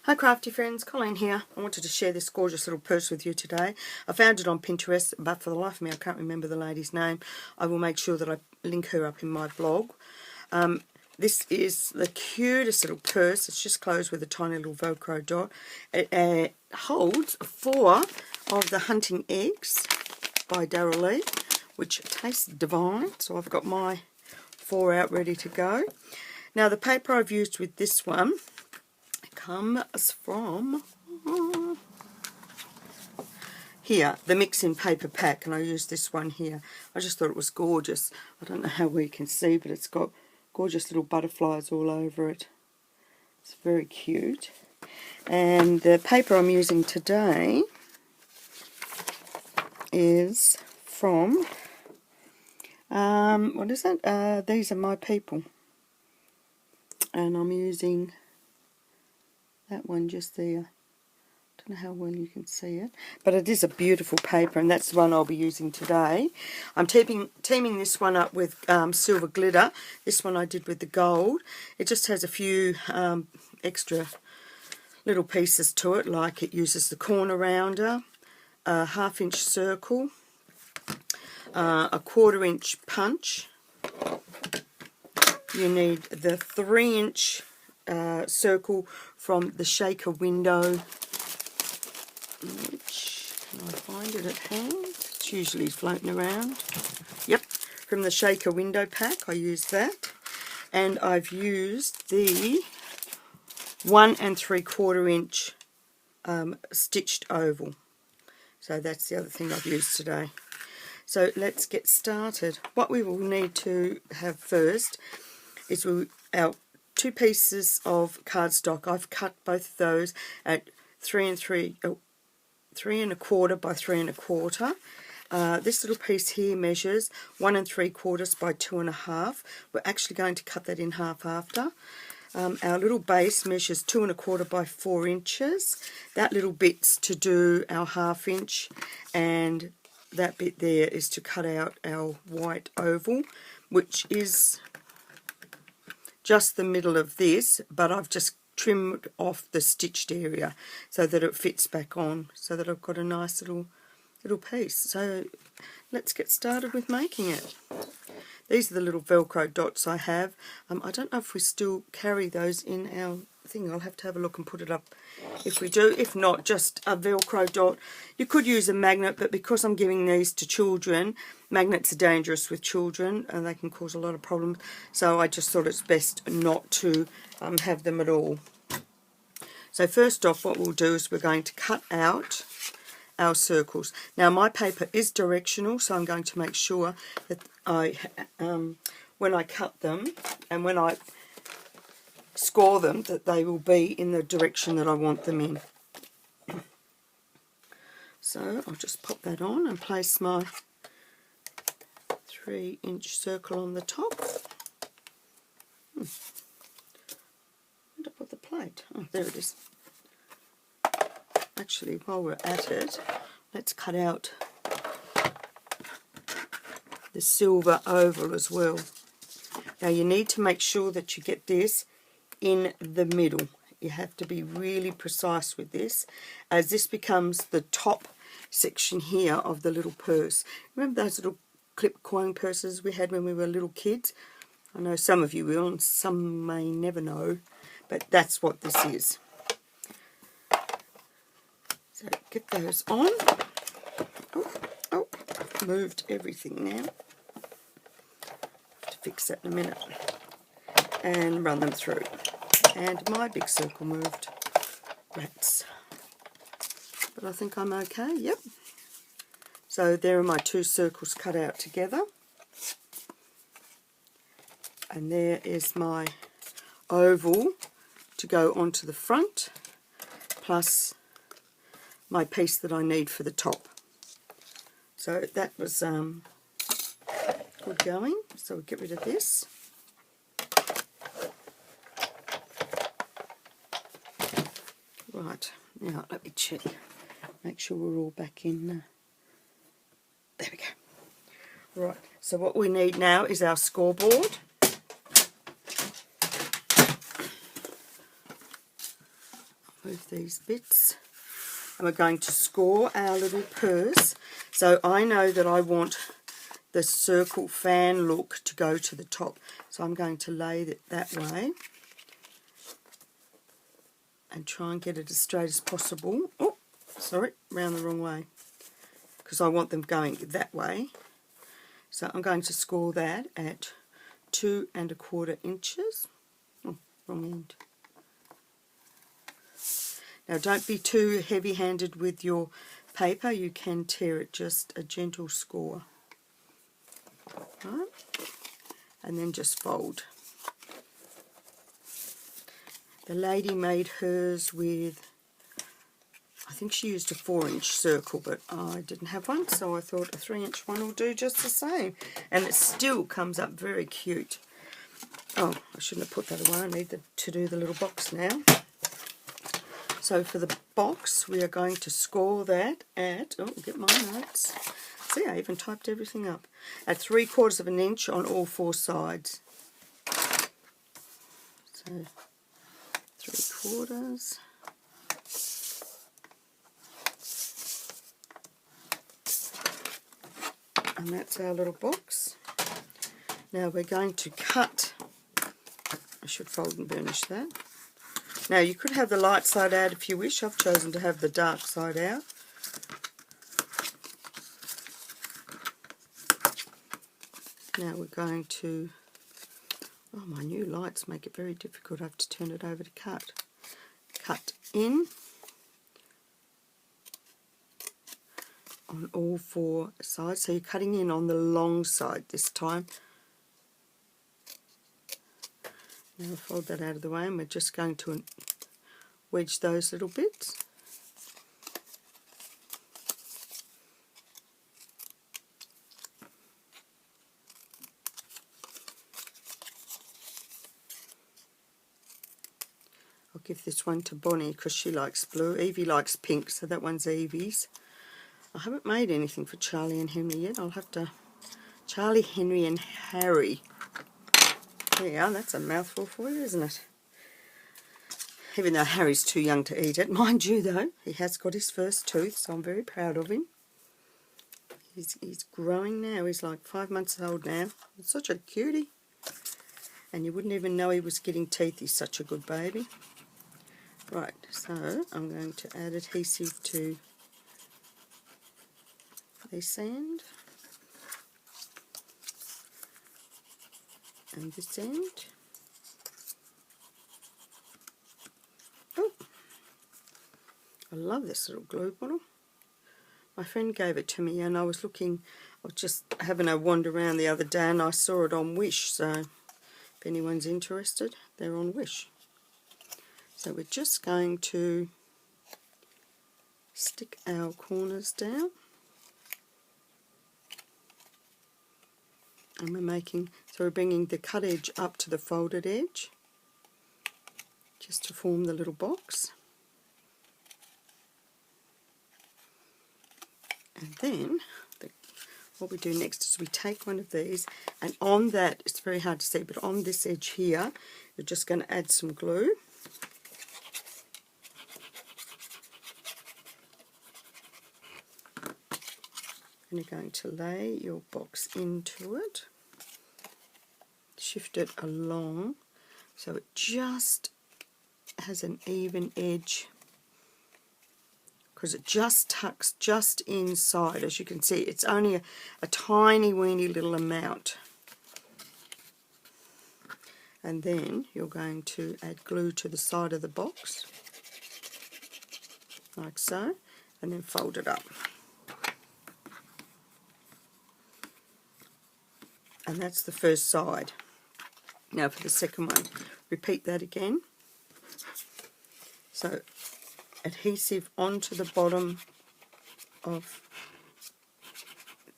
Hi crafty friends, Colleen here. I wanted to share this gorgeous little purse with you today. I found it on Pinterest, but for the life of me I can't remember the lady's name. I will make sure that I link her up in my blog. This is the cutest little purse. It's just closed with a tiny little Velcro dot. It holds 4 of the Hunting Eggs by Daryl Lee, which tastes divine. So I've got my 4 out ready to go. Now the paper I've used with this one comes from here, the Mix-In paper pack, and I used this one here. I just thought it was gorgeous. I don't know how well you can see, but it's got gorgeous little butterflies all over it. It's very cute. And the paper I'm using today is from what is it? These Are My People, and I'm using that one just there. Don't know how well you can see it, but it is a beautiful paper, and that's the one I'll be using today. I'm teaming this one up with silver glitter. This one I did with the gold. It just has a few extra little pieces to it, like it uses the corner rounder, a 1/2-inch circle, a 1/4-inch punch. You need the 3-inch circle from the shaker window, which, can I find it at hand? It's usually floating around. Yep, from the shaker window pack I used that. And I've used the 1 3/4 inch stitched oval. So that's the other thing I've used today. So let's get started. What we will need to have first is our 2 pieces of cardstock. I've cut both of those at 3 1/4 by 3 1/4. This little piece here measures 1 3/4 by 2 1/2. We're actually going to cut that in half after. Our little base measures 2 1/4 by 4 inches. That little bit's to do our 1/2 inch, and that bit there is to cut out our white oval, which is just the middle of this, but I've just trimmed off the stitched area so that it fits back on, so that I've got a nice little piece. So let's get started with making it. These are the little Velcro dots I have. I don't know if we still carry those in our thing. I'll have to have a look and put it up if we do. If not, just a Velcro dot. You could use a magnet, but because I'm giving these to children, magnets are dangerous with children and they can cause a lot of problems. So I just thought it's best not to have them at all. So first off, what we'll do is we're going to cut out our circles. Now my paper is directional, so I'm going to make sure that when I cut them and when I score them, that they will be in the direction that I want them in. So I'll just pop that on and place my 3-inch circle on the top. Where'd I put the plate? Oh, there it is. Actually, while we're at it, let's cut out the silver oval as well. Now you need to make sure that you get this in the middle. You have to be really precise with this, as this becomes the top section here of the little purse. Remember those little clip coin purses we had when we were little kids? I know some of you will and some may never know, but that's what this is. So get those on. Oh, I've moved everything now. To fix that in a minute. And run them through. And my big circle moved. Rats. But I think I'm okay. Yep. So there are my 2 circles cut out together. And there is my oval to go onto the front, plus my piece that I need for the top. So that was good going. So we'll get rid of this. Right, now let me check. Make sure we're all back in. There we go. Right, so what we need now is our scoreboard. remove these bits. And we're going to score our little purse. So I know that I want the circle fan look to go to the top. So I'm going to lay it that way and try and get it as straight as possible. Oh, sorry, round the wrong way, because I want them going that way. So I'm going to score that at 2 1/4 inches. Oh, wrong end. Now don't be too heavy-handed with your paper, you can tear it, just a gentle score. Right. And then just fold. The lady made hers with, I think she used a 4-inch circle, but I didn't have one, so I thought a 3-inch one will do just the same. And it still comes up very cute. Oh, I shouldn't have put that away. I need to do the little box now. So for the box, we are going to score that at, oh, get my notes. See, I even typed everything up. At 3/4 inch on all 4 sides. So 3/4. And that's our little box. Now we're going to cut. I should fold and burnish that. Now you could have the light side out if you wish. I've chosen to have the dark side out. Now we're going to, oh, my new lights make it very difficult. I have to turn it over to cut. Cut in on all 4 sides. So you're cutting in on the long side this time. Now fold that out of the way, and we're just going to wedge those little bits. I'll give this one to Bonnie because she likes blue. Evie likes pink, so that one's Evie's. I haven't made anything for Charlie and Henry yet. I'll have to... Charlie, Henry and Harry. Yeah, that's a mouthful for you, isn't it? Even though Harry's too young to eat it. Mind you, though, he has got his first tooth, so I'm very proud of him. He's growing now. He's like 5 months old now. He's such a cutie. And you wouldn't even know he was getting teeth. He's such a good baby. Right, so I'm going to add adhesive to this end. And this end. Oh, I love this little glue bottle. My friend gave it to me, and I was just having a wander around the other day, and I saw it on Wish, so if anyone's interested, they're on Wish. So we're just going to stick our corners down. And we're bringing the cut edge up to the folded edge, just to form the little box. And then what we do next is we take one of these, and on that, it's very hard to see, but on this edge here, you're just going to add some glue. And you're going to lay your box into it, shift it along so it just has an even edge, because it just tucks just inside. As you can see, it's only a tiny weeny little amount. And then you're going to add glue to the side of the box, like so, and then fold it up. And that's the first side. Now for the second one, repeat that again. So adhesive onto the bottom of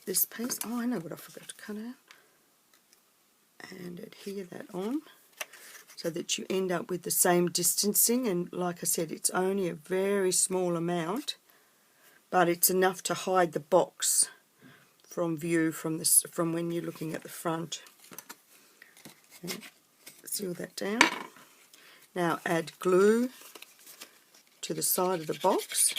this piece. Oh, I know what I forgot to cut out. And adhere that on so that you end up with the same distancing. And like I said, it's only a very small amount, but it's enough to hide the box from view from when you're looking at the front. And seal that down. Now add glue to the side of the box.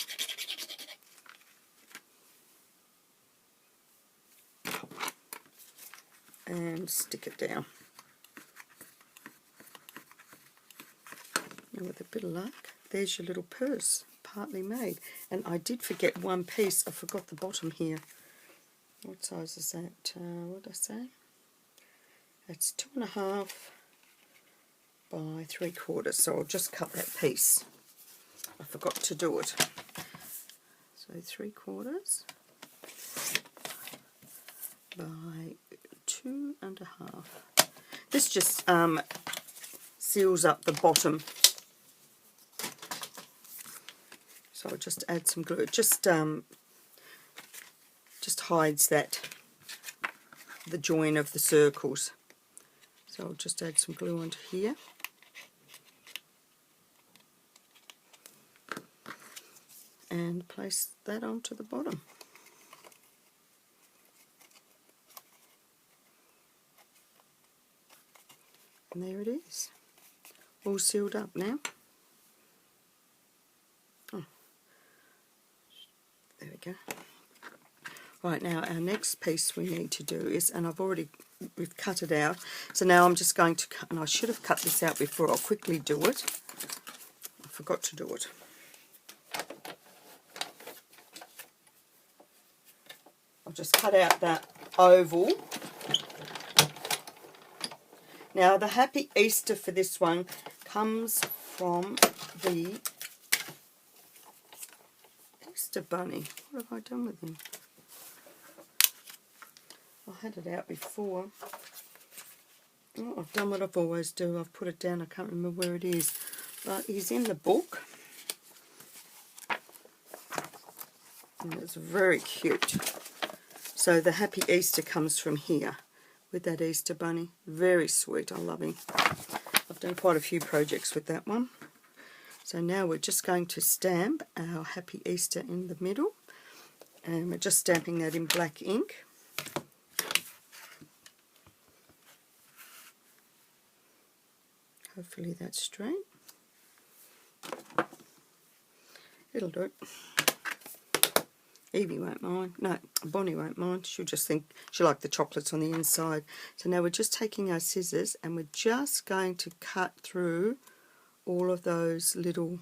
And stick it down. And with a bit of luck, there's your little purse, partly made. And I did forget one piece. I forgot the bottom here. What size is that? What did I say? That's 2.5 by 3/4. So I'll just cut that piece. I forgot to do it. So 3/4 by 2.5. This just seals up the bottom. So I'll just add some glue. It just hides the join of the circles. So I'll just add some glue onto here. And place that onto the bottom. And there it is. All sealed up now. Oh. There we go. Right, now our next piece we need to do is, and we've cut it out, so now I'm just going to cut, and I should have cut this out before, I'll quickly do it. I forgot to do it. I'll just cut out that oval. Now the Happy Easter for this one comes from the Easter Bunny. What have I done with him? I had it out before. Oh, I've done what I've always do. I've put it down. I can't remember where it is. But he's in the book. And it's very cute. So the Happy Easter comes from here with that Easter Bunny. Very sweet. I love him. I've done quite a few projects with that one. So now we're just going to stamp our Happy Easter in the middle. And we're just stamping that in black ink. Hopefully that's straight. It'll do it. Evie won't mind. No, Bonnie won't mind. She'll just think she'll like the chocolates on the inside. So now we're just taking our scissors and we're just going to cut through all of those little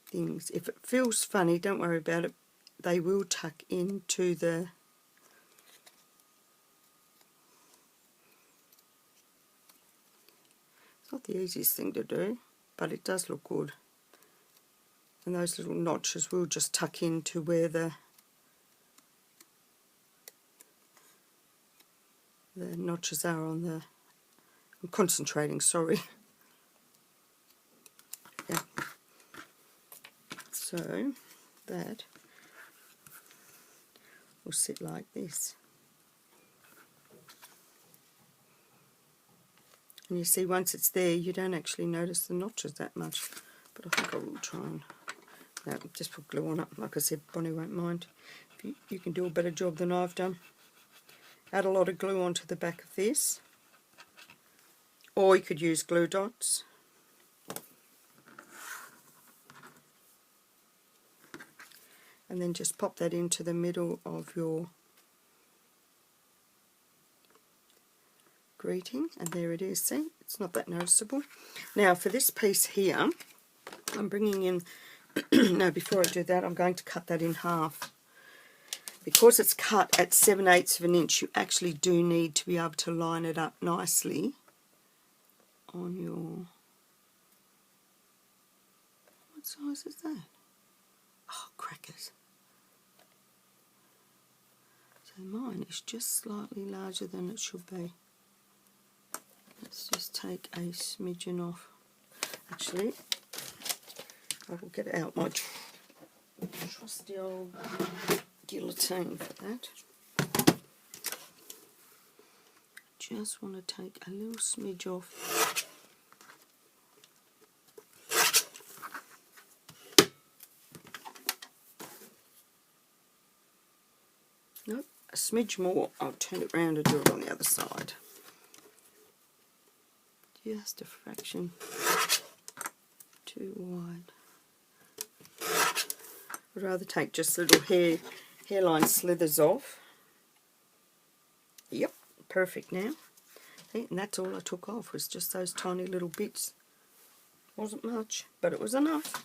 things. If it feels funny, don't worry about it. They will tuck into the It's not the easiest thing to do, but it does look good. And those little notches will just tuck into where the notches are on the... I'm concentrating, sorry. Yeah. So that will sit like this. And you see, once it's there, you don't actually notice the notches that much. But I think I will try and just put glue on it. Like I said, Bonnie won't mind. You can do a better job than I've done. Add a lot of glue onto the back of this. Or you could use glue dots. And then just pop that into the middle of your greeting, and there it is. See, it's not that noticeable. Now for this piece here, I'm bringing in no, before I do that, I'm going to cut that in half. Because it's cut at 7/8 of an inch, you actually do need to be able to line it up nicely on your... What size is that? Oh, crackers. So mine is just slightly larger than it should be. Let's just take a smidgen off. Actually, I will get out my trusty old guillotine for that. Just want to take a little smidge off. Nope, a smidge more. I'll turn it round and do it on the other side. Just a fraction too wide. I'd rather take just little hairline slithers off. Yep, perfect now. See, and that's all I took off, was just those tiny little bits. Wasn't much, but it was enough.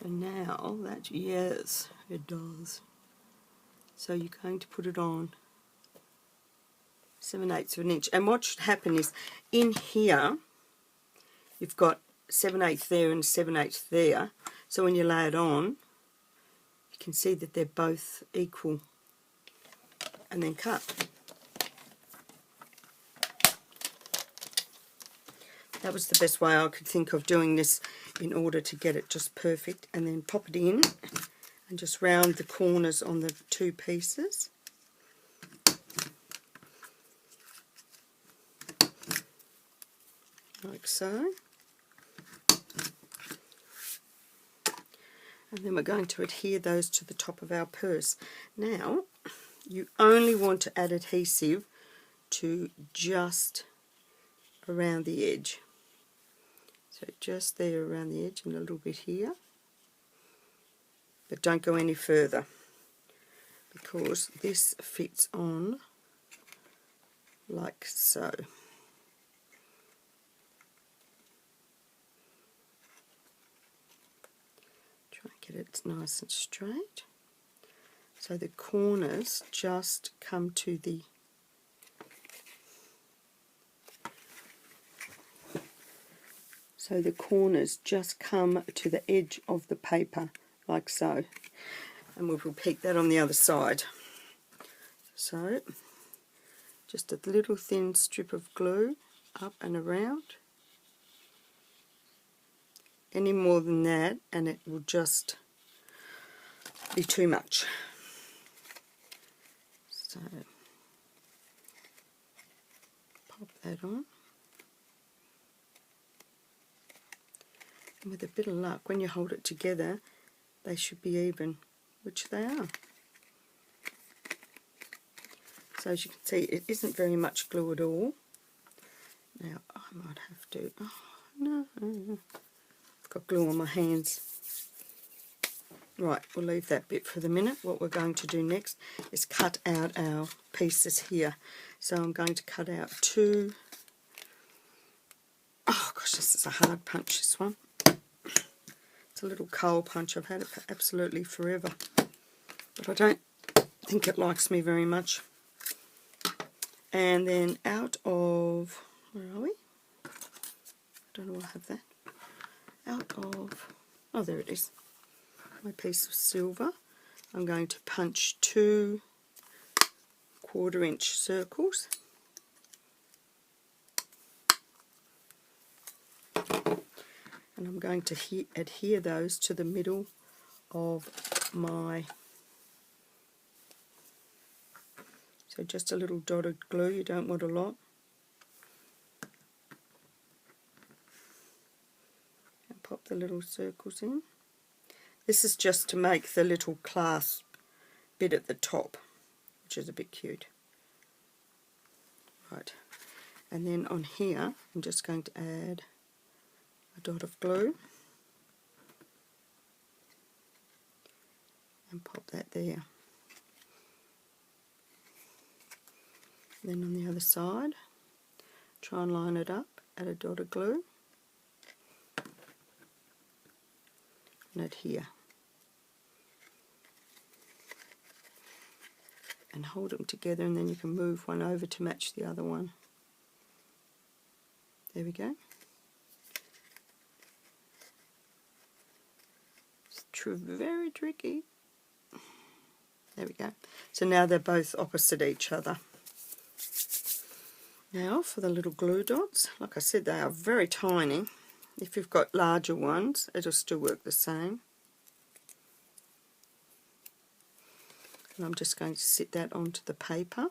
So now that, yes, it does. So you're going to put it on 7/8 of an inch. And what should happen is, in here, you've got 7/8 there and 7/8 there. So when you lay it on, you can see that they're both equal. And then cut. That was the best way I could think of doing this in order to get it just perfect. And then pop it in and just round the corners on the two pieces. Like so. And then we're going to adhere those to the top of our purse. Now, you only want to add adhesive to just around the edge. So just there around the edge and a little bit here. But don't go any further, because this fits on like so. Try and get it nice and straight. So the corners just come to the edge of the paper, like so. And we'll repeat that on the other side. So, just a little thin strip of glue up and around. Any more than that and it will just be too much. So, pop that on. And with a bit of luck, when you hold it together, they should be even, which they are. So as you can see, it isn't very much glue at all. Now, I might have to, oh no, I've got glue on my hands. Right, we'll leave that bit for the minute. What we're going to do next is cut out our pieces here. So I'm going to cut out two, oh gosh, this is a hard punch, this one. It's a little coal punch. I've had it for absolutely forever, but I don't think it likes me very much. And then out of, where are we? I don't know why I have that. Out of, oh there it is, my piece of silver. I'm going to punch two 1/4 inch circles. And I'm going to adhere those to the middle of my, so just a little dotted glue, you don't want a lot. And pop the little circles in. This is just to make the little clasp bit at the top, which is a bit cute. Right, and then on here I'm just going to add a dot of glue and pop that there. And then on the other side, try and line it up, add a dot of glue and adhere. And hold them together, and then you can move one over to match the other one. There we go. Very tricky. There we go. So now they're both opposite each other. Now for the little glue dots, like I said, they are very tiny. If you've got larger ones, it'll still work the same. And I'm just going to sit that onto the paper.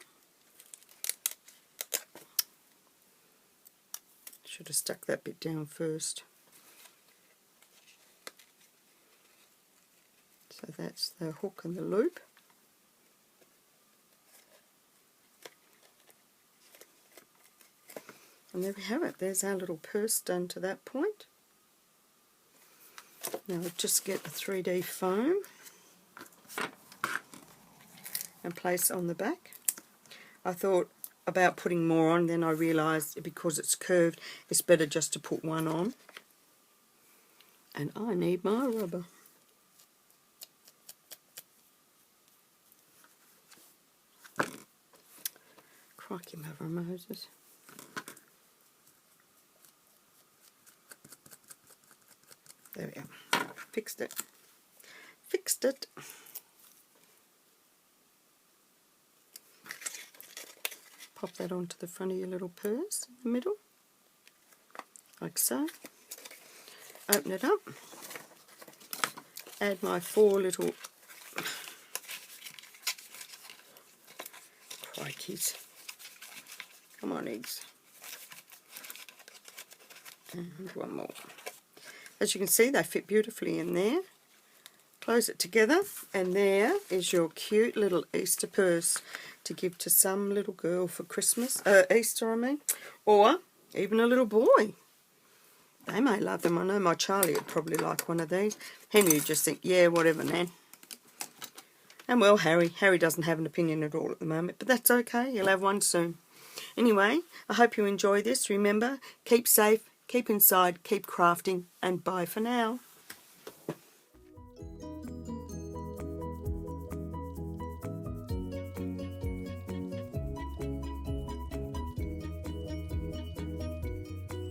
Should have stuck that bit down first. So that's the hook and the loop. And there we have it. There's our little purse done to that point. Now I'll just get a 3D foam and place on the back. I thought about putting more on, then I realised because it's curved it's better just to put one on. And I need my rubber. Crikey, Mother of Moses. There we go. Fixed it. Fixed it. Pop that onto the front of your little purse in the middle, like so. Open it up. Add my 4 little crikeys. Come on, eggs. And one more. As you can see, they fit beautifully in there. Close it together, and there is your cute little Easter purse to give to some little girl for Christmas, Easter I mean, or even a little boy. They may love them. I know my Charlie would probably like one of these. Henry would just think, yeah, whatever, Nan. And well, Harry doesn't have an opinion at all at the moment, but that's okay. He'll have one soon. Anyway, I hope you enjoy this. Remember, keep safe, keep inside, keep crafting, and bye for now.